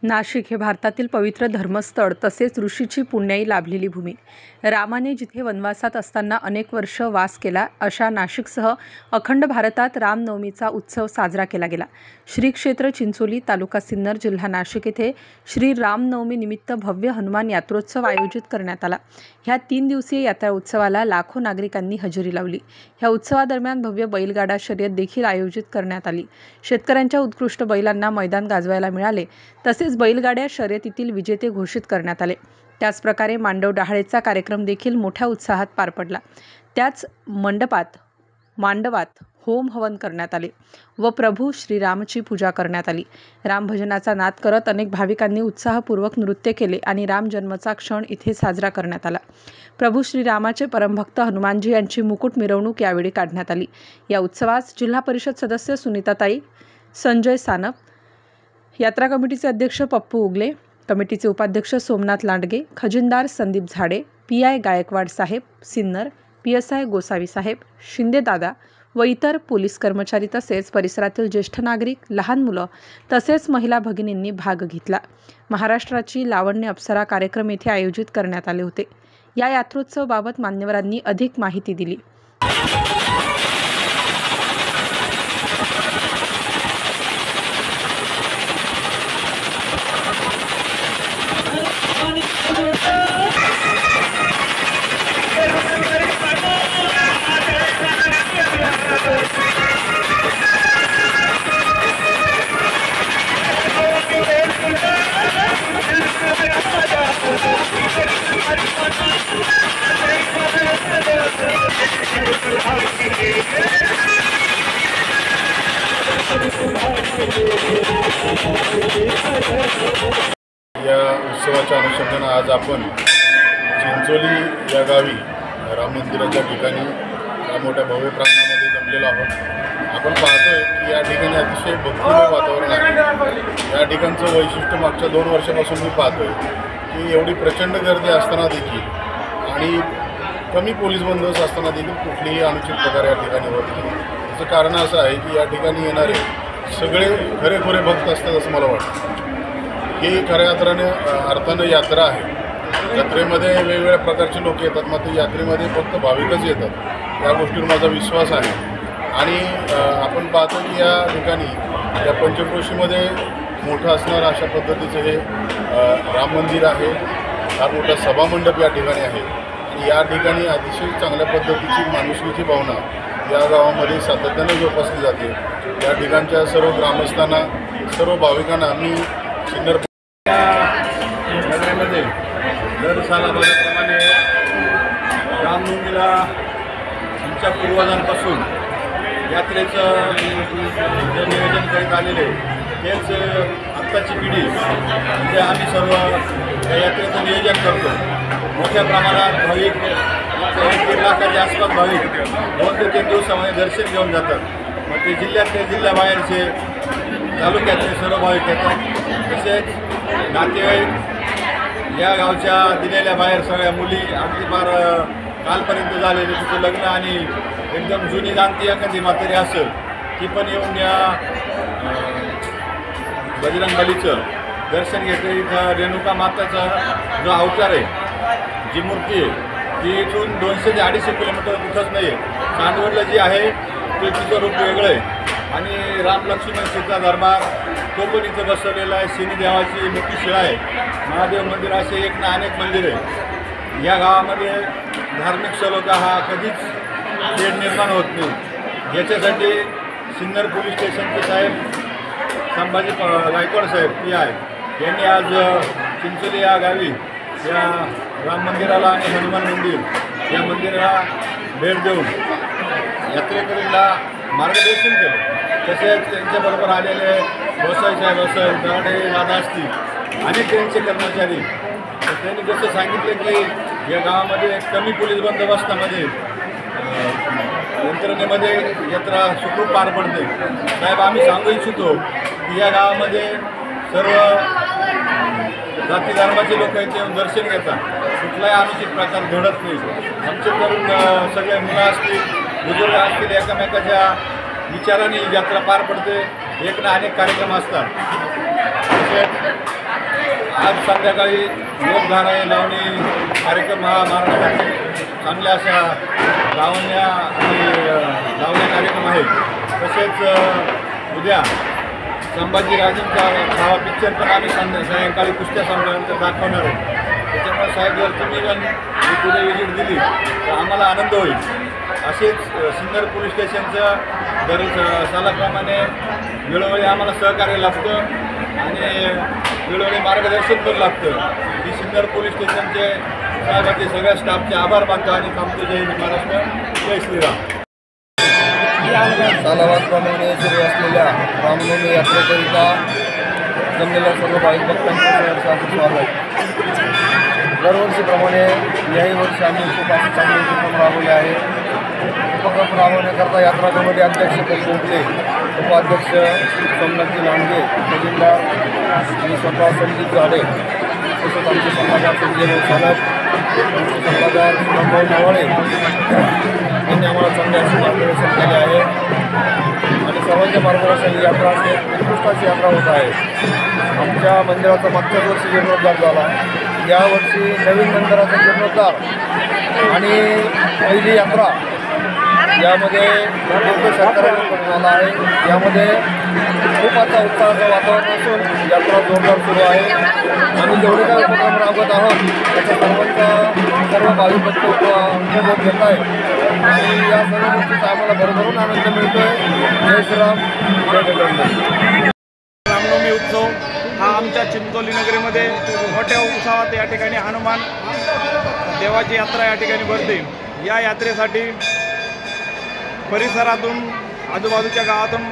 नाशिक हे भारतातील पवित्र धर्मस्थळ तसेच ऋषीची पुण्याई लाभलेली भूमी. रामाने जिथे वनवासात असताना अनेक वर्ष वास केला अशा नाशिकसह अखंड भारतात रामनवमीचा उत्सव साजरा केला गेला. श्री क्षेत्र चिंचोली, तालुका सिन्नर, जिल्हा नाशिक येथे श्री रामनवमी निमित्त भव्य हनुमान यात्रोत्सव आयोजित करण्यात आला. ह्या 3 दिवसीय यात्रा उत्सवाला लाखो नागरिकांनी हजेरी लावली. ह्या उत्सवादरम्यान भव्य बैलगाडा शर्यत देखील आयोजित करण्यात आली. शेतकऱ्यांच्या उत्कृष्ट बैलांना मैदान गाजवायला मिळाले. तसेच बैलगाड्या शर्यतीतील विजेते घोषित करण्यात आले. त्याचप्रकारे मांडव डहाळेचा कार्यक्रम देखील मोठ्या उत्साहात पार पडला. त्याच मांडवात होम हवन करण्यात आले व प्रभू श्रीरामची पूजा करण्यात आली. रामभजनाचा नाद करत अनेक भाविकांनी उत्साहपूर्वक नृत्य केले आणि राम जन्मचा क्षण इथे साजरा करण्यात आला. प्रभू श्रीरामाचे परमभक्त हनुमानजी यांची मुकुट मिरवणूक यावेळी काढण्यात आली. या उत्सवास जिल्हा परिषद सदस्य सुनीताताई, संजय सानप, यात्रा कमिटीचे अध्यक्ष पप्पू उगले, कमिटीचे उपाध्यक्ष सोमनाथ लांडगे, खजिनदार संदीप झाडे, PI गायकवाड साहेब, सिन्नर, PSI गोसावी साहेब, शिंदे दादा व इतर पोलीस कर्मचारी तसेच परिसरातील ज्येष्ठ नागरिक, लहान मुलं तसेच महिला भगिनींनी भाग घेतला. महाराष्ट्राची लावण्य अप्सरा कार्यक्रम येथे आयोजित करण्यात आले होते. या यात्रोत्सवाबाबत मान्यवरांनी अधिक माहिती दिली. या उत्सवाच्या अनुषंगाने आज आपण चिंचोली या गावी राम मंदिराच्या ठिकाणी या मोठ्या भव्य प्रांगणामध्ये जमलेलो आहोत. आपण पाहतोय की या ठिकाणी अतिशय भक्तिमय वातावरण आहे. या ठिकाणचं वैशिष्ट्य मागच्या 2 वर्षापासून मी पाहतोय की एवढी प्रचंड गर्दी असताना देखील आणि कमी पोलीस बंदोबस्त असताना देखील कुठलीही अनुचित प्रकार या ठिकाणी होत नाही. याचं कारण असं आहे की या ठिकाणी येणारे सगळे खरेखुरे भक्त असतात असं मला वाटतं. ही खऱ्या अर्थानं यात्रा आहे. यात्रेमध्ये वेगवेगळ्या प्रकारचे लोक येतात, मात्र यात्रेमध्ये फक्त भाविकच येतात या गोष्टीवर माझा विश्वास आहे. आणि आपण पाहतो की या ठिकाणी या पंचक्रोशीमध्ये मोठं असणारं अशा पद्धतीचं हे राम मंदिर आहे. हा मोठा सभामंडप या ठिकाणी आहे आणि या ठिकाणी अतिशय चांगल्या पद्धतीची माणुसकीची भावना या गावामध्ये सातत्याने जोपासली जाते. या ठिकाणच्या सर्व ग्रामस्थांना, सर्व भाविकांना मी सिन्नर नगरीमध्ये दर सालाप्रमाणे रामनवमीला आमच्या पूर्वजांपासून यात्रेचं जे नियोजन करीत आलेले तेच आत्ताची पिढी म्हणजे आम्ही सर्व या यात्रेचं नियोजन करतो. मोठ्या प्रमाणात भाविक 1-1.5 लाखाच्या आसपास भाविक 2 ते 3 दिवसामध्ये दर्शन घेऊन जातात. मग ते जिल्ह्यातले, जिल्ह्याबाहेरचे, तालुक्यातले सर्व भाविक येतात. तसेच नातेवाईक या गावच्या दिलेल्या बाहेर सगळ्या मुली अगदी फार कालपर्यंत झालेले तिचं लग्न आणि एकदम जुनी जाणती एखादी म्हातारी असेल ती पण येऊन या बजरंग बलीचं दर्शन घेते. इथं रेणुका माताचा जो अवतार आहे, जी मूर्ती आहे ती इथून 200 ते 250 किलोमीटर कुठंच नाही आहे. चांदवडला जी आहे ते तिचं रूप वेगळं आहे. आणि राम लक्ष्मण सीता दरबार तो पण इथं बसवलेला आहे. शनिदेवाची मोठी शिळा आहे. महादेव मंदिर असे एक ना अनेक मंदिर आहे. या गावामध्ये धार्मिक सलोखा हा कधीच तेढ निर्माण होत नाही. याच्यासाठी सिन्नर पोलीस स्टेशनचे साहेब संभाजी गायकवाड साहेब PI यांनी आज चिंचोली या गावी या राम मंदिराला आणि हनुमान मंदिर या मंदिराला भेट देऊन यात्रेकरूंना मार्गदर्शन केलं. तसेच त्यांच्याबरोबर आलेले गोसावी साहेब असेल, दराडे दादा असतील, अनेक त्यांचे कर्मचारी, त्यांनी जसं सांगितलं की या गावामध्ये कमी पोलीस बंदोबस्तामध्ये यंत्रणेमध्ये यात्रा सुखरूप पार पडते. साहेब, आम्ही सांगू इच्छितो की या गावामध्ये सर्व जाती धर्माचे लोक इथे येऊन दर्शन घेतात. कुठलाही अनुचित प्रकार घडत नाही. आमचे तरुण सगळे मुलं असतील, बुजुर्ग असतील, एकमेकाच्या विचाराने यात्रा पार पडते. एक ना अनेक कार्यक्रम असतात. आज संध्याकाळी लोकधारा लावणी कार्यक्रम हा महाराष्ट्रात चांगल्या अशा लावण्या आणि लावणी कार्यक्रम आहे. तसेच उद्या संभाजीराजांचा 6वा पिक्चर पण आम्ही सायंकाळी कुस्त्या संपल्यानंतर दाखवणार आहे. त्याच्यामुळे साहेब जर तुम्ही पण पुढे विजिट दिली तर आम्हाला आनंद होईल. असेच सिन्नर पोलीस स्टेशनचं दर सालाप्रमाणे वेळोवेळी आम्हाला सहकार्य लागतं आणि वेळोवेळी मार्गदर्शन पण लागतं. ही सिन्नर पोलीस स्टेशनचे साहेबांचे सगळ्या स्टाफचे आभार मानतो आणि थांबतो. जय हिंद महाराष्ट्र, जय श्रीराम. सालाबादप्रमाणे सुरू असलेल्या रामनवमी यात्रेकरिता जमलेल्या सर्व भाविक भक्तांचं सहर्ष स्वागत. दरवर्षीप्रमाणे याही वर्षी आम्ही खूप असे चांगले उपक्रम राबवले आहे. उपक्रम राबवण्याकरता यात्रा कमिटी अध्यक्ष पोहोचले, उपाध्यक्ष सोमनाथजी लांडगे, खजिनदार आणि स्वतः संदीप झाडे, तसेच आमचे सल्लागार संजय सानप, आमचे सल्लागार सुभाषभाऊ नावाळे यांनी आम्हाला चांगले असे मार्गदर्शन केले आहे आणि सर्वांच्या मार्गदर्शन यात्रा असे उत्कृष्ट अशी यात्रा होत आहे. आमच्या मंदिराचा मागच्याच वर्षी जीर्णोद्धार झाला. यावर्षी नवीन मंदिराचा जीर्णोद्धार आणि पहिली यात्रा यामध्ये योग्य सरकारने करून आला आहे. यामध्ये खूप आता उत्साहाचं वातावरण असून यात्रा जोरदार सुरू आहे. आम्ही जेवढे काही उपक्रम राबवत आहोत त्याचा सर्व भाविक भक्त उपभोग घेत आहे आणि या सर्व गोष्टीचा आम्हाला भरभरून आनंद मिळतो आहे. जय श्रीराम, जय गजानन. रामनवमी उत्सव हा आमच्या चिंचोली नगरीमध्ये मोठ्या उत्साहात या ठिकाणी हनुमान देवाची यात्रा या ठिकाणी भरते. या यात्रेसाठी परिसरातून आजूबाजूच्या गावातून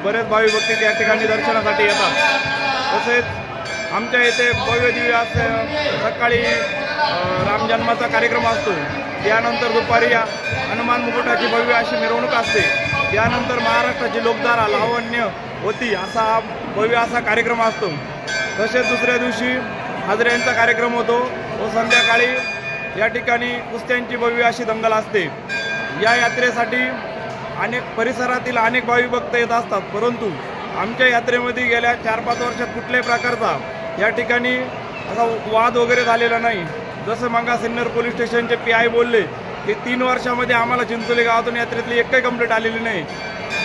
बरेच भाविक भक्त या ठिकाणी दर्शनासाठी येतात. तसेच आमच्या इथे भव्य दिव्य असे सकाळी रामजन्माचा कार्यक्रम असतो. त्यानंतर दुपारी हनुमान मुकुटाची भव्य अशी मिरवणूक असते. त्यानंतर महाराष्ट्राची लोकधारा लावण्य होती असा हा भव्य असा कार्यक्रम असतो. तसेच दुसऱ्या दिवशी हाजऱ्यांचा कार्यक्रम होतो व संध्याकाळी या ठिकाणी कुस्त्यांची भव्य अशी दंगल असते. या यात्रेसाठी परिसरातील अनेक भाविक भक्त येत असतात, परंतु आमच्या यात्रेमध्ये गेल्या 4-5 वर्षात कुठल्याही प्रकारचा या ठिकाणी असा वाद वगैरे झालेला नाही. जसं मागा सिन्नर पोलीस स्टेशनचे PI बोलले की 3 वर्षामध्ये आम्हाला चिंचोली गावातून यात्रेतली एक काही कंप्लेंट आलेली नाही.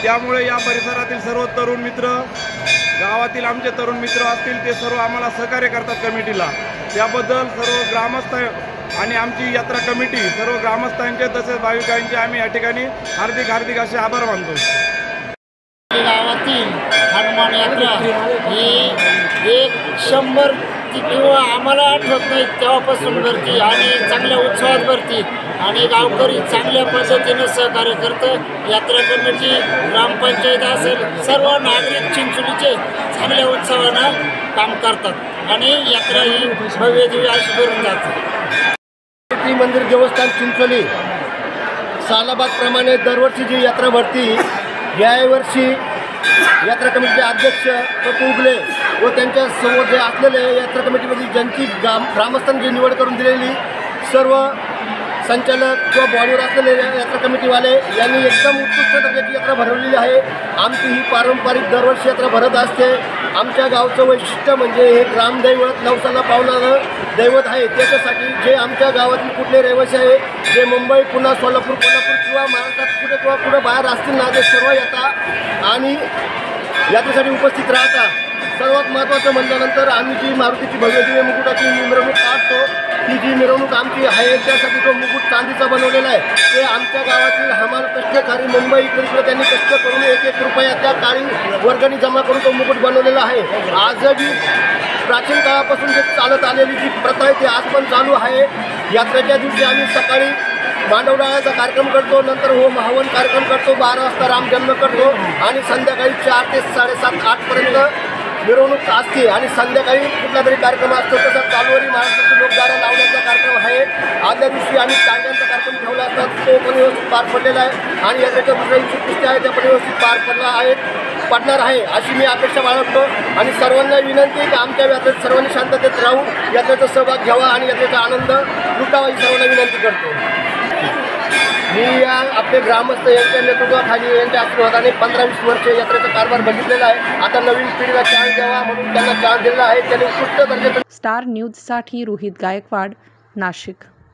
त्यामुळे या परिसरातील सर्व तरुण मित्र, गावातील आमचे तरुण मित्र असतील ते सर्व आम्हाला सहकार्य करतात कमिटीला. त्याबद्दल सर्व ग्रामस्थ आणि आमची यात्रा कमिटी सर्व ग्रामस्थांचे तसेच भाविकांचे आम्ही या ठिकाणी हार्दिक असे आभार मानतो. गावातील हनुमान यात्रा ही 100 किंवा आम्हाला आठवत नाही तेव्हापासून भरती आणि चांगल्या उत्सवात भरती आणि गावकरी चांगल्या पद्धतीनं सहकार्य करतं. यात्रा कमिटी, ग्रामपंचायत असेल, सर्व नागरिक चिंचोलीचे चांगल्या उत्सवानं काम करतात आणि यात्रा ही भव्य दिव्य अशी भरून जाते. मंदिर देवस्थान चिंचोली सालाबादप्रमाणे दरवर्षी जी यात्रा भरती, यावर्षी यात्रा कमिटीचे अध्यक्ष उगले व त्यांच्या समोर जे असलेले यात्रा कमिटीमधील ज्यांची ग्रामस्थांची निवड करून दिलेली सर्व संचालक किंवा बॉडीवर असलेले यात्रा कमिटीवाले यांनी एकदम उत्कृष्ट दर्जाची यात्रा भरवलेली आहे. आमची ही पारंपरिक दरवर्षी यात्रा भरत असते. आमच्या गावचं वैशिष्ट्य म्हणजे हे ग्रामदैवत नवसाला पावणारं दैवत आहे. त्याच्यासाठी जे आमच्या गावातील कुठले रहिवासी आहे, जे मुंबई, पुणे, सोलापूर, कोल्हापूर किंवा महाराष्ट्रात कुठे बाहेर असतील ना, ते सर्व येतात आणि यात्रेसाठी उपस्थित राहतात. सर्वात महत्त्वाचं म्हटल्यानंतर आम्ही जी मारुतीची भव्य दिव्य मुकुटाची मिरवणूक काढतो, ती जी मिरवणूक आमची आहे त्यासाठी तो मुकुट चांदीचा बनवलेला आहे. ते आमच्या गावातील हमाल कष्टकारी मुंबई इकडे त्यांनी कष्ट करून 1-1 रुपया त्या काळी वर्गणी जमा करून तो मुकुट बनवलेला आहे. आजही प्राचीन काळापासून जे चालत आलेली जी प्रथा आहे ती आज पण चालू आहे. यात्रेच्या दिवशी आम्ही सकाळी मांडवडाळाचा कार्यक्रम करतो, नंतर होम हवन कार्यक्रम करतो, 12 वाजता रामजन्म करतो आणि संध्याकाळी 4 ते 7:30-8 पर्यंत मिरवणूक असते आणि संध्याकाळी कुठला तरी कार्यक्रम असतो. तसा चालवरी महाराष्ट्राची लोकधारा लावण्याचा कार्यक्रम आहे. आदल्या दिवशी आम्ही टांग्यांचा कार्यक्रम ठेवला असता, तो पण व्यवस्थित पार पडलेला आहे आणि यात्रेच्या दुसऱ्या दिवशी कुस्त्या आहे त्या पण व्यवस्थित पार पडणार आहे अशी मी अपेक्षा बाळगतो आणि सर्वांना विनंती आहे की आमच्या यात्रेत सर्वांनी शांततेत राहून यात्रेचा सहभाग घ्यावा आणि यात्रेचा आनंद लुटावा ही सर्वांना विनंती करतो. मी या आपले ग्रामस्थ यांच्या नेतृत्वाखाली यांच्या आशीर्वादाने 15-20 वर्ष यात्रेचा कारभार बघितलेला आहे. आता नवीन पिढीला चान्स द्यावा म्हणून त्यांना चान्स दिलेला आहे. त्यांनी उत्कृष्ट दर्जाचं स्टार न्यूजसाठी रोहित गायकवाड, नाशिक.